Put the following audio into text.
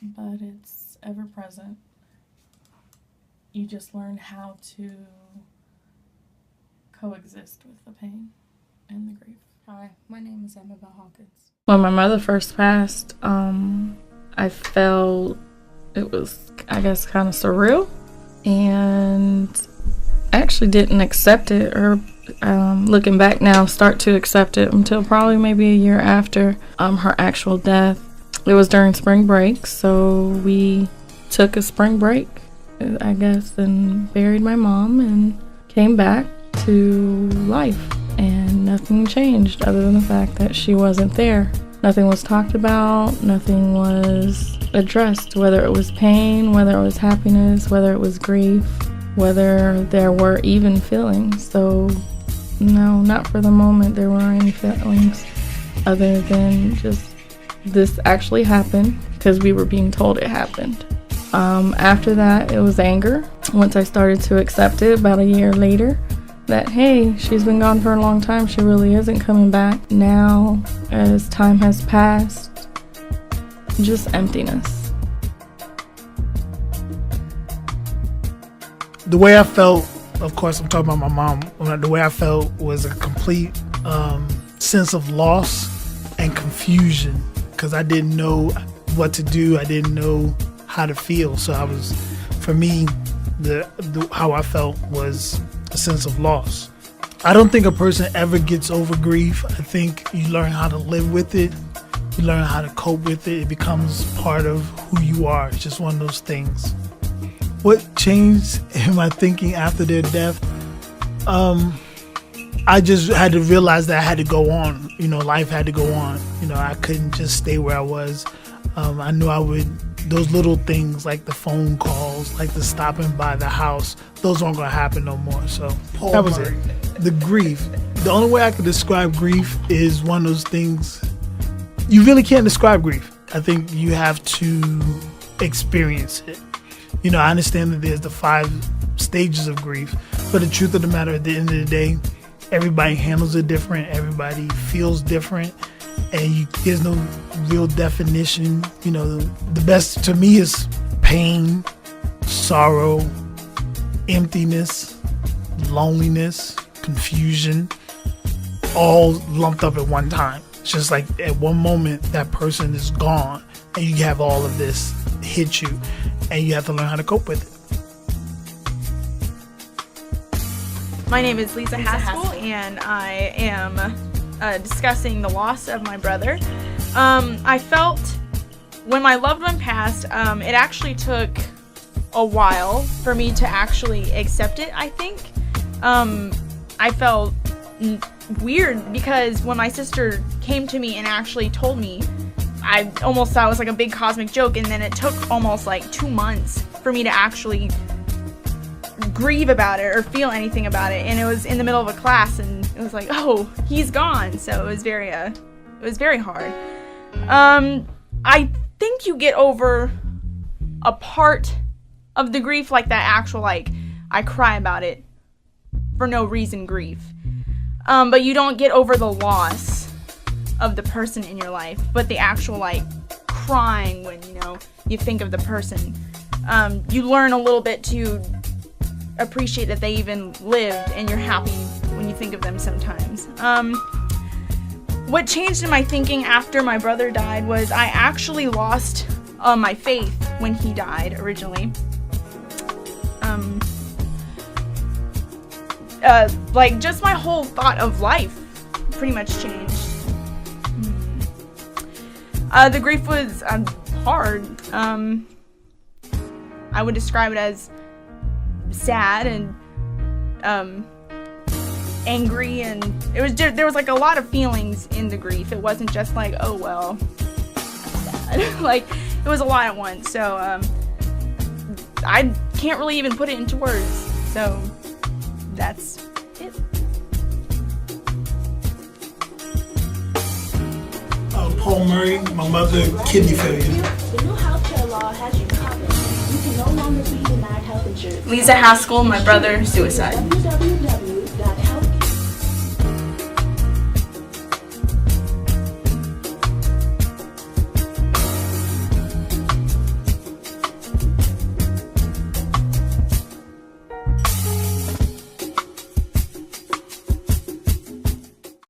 but it's ever present. You just learn how to coexist with the pain and the grief. Hi, my name is Amabel Hawkins. When my mother first passed, I felt it was, I guess, kind of surreal, and I actually didn't accept it, or looking back now, start to accept it until probably maybe a year after her actual death. It was during spring break, so we took a spring break, I guess, and buried my mom and came back to life, and nothing changed other than the fact that she wasn't there. Nothing was talked about, nothing was addressed, whether it was pain, whether it was happiness, whether it was grief, whether there were even feelings. So no, not for the moment there weren't any feelings other than just this actually happened because we were being told it happened. After that, it was anger. Once I started to accept it about a year later, that hey, she's been gone for a long time, she really isn't coming back. Now, as time has passed, just emptiness. The way I felt, of course I'm talking about my mom, the way I felt was a complete sense of loss and confusion, because I didn't know what to do, I didn't know how to feel. So for me, how I felt was a sense of loss. I don't think a person ever gets over grief. I think you learn how to live with it. You learn how to cope with it. It becomes part of who you are. It's just one of those things. What changed in my thinking after their death? I just had to realize that I had to go on. Life had to go on. I couldn't just stay where I was. I knew I would. Those little things like the phone calls, like the stopping by the house, those aren't going to happen no more. So that was it. The grief. The only way I could describe grief is one of those things. You really can't describe grief. I think you have to experience it. I understand that there's the 5 stages of grief, but the truth of the matter, at the end of the day, everybody handles it different. Everybody feels different. And there's no real definition. The best to me is pain, sorrow, emptiness, loneliness, confusion, all lumped up at one time. It's just like at one moment that person is gone and you have all of this hit you and you have to learn how to cope with it. My name is Lisa Haskell, and I am discussing the loss of my brother. I felt when my loved one passed, it actually took a while for me to actually accept it, I think. I felt weird because when my sister came to me and actually told me, I almost thought it was like a big cosmic joke, and then it took almost like 2 months for me to actually grieve about it or feel anything about it, and it was in the middle of a class, and it was like, oh, he's gone. So it was very hard. I think you get over a part of the grief, like that actual, like, I cry about it for no reason grief, but you don't get over the loss of the person in your life, but the actual, like, crying when you think of the person. You learn a little bit to appreciate that they even lived, and you're happy when you think of them sometimes. What changed in my thinking after my brother died was I actually lost my faith when he died originally. Like, just my whole thought of life pretty much changed. The grief was hard. I would describe it as sad and angry, and it was just, there was like a lot of feelings in the grief. It wasn't just like, oh well, I'm sad. Like, it was a lot at once. So I can't really even put it into words. So that's it. Paul Murray, my mother, kidney failure. The new healthcare law has you covered. You can no longer be denied health insurance. Lisa Haskell, my brother, suicide. www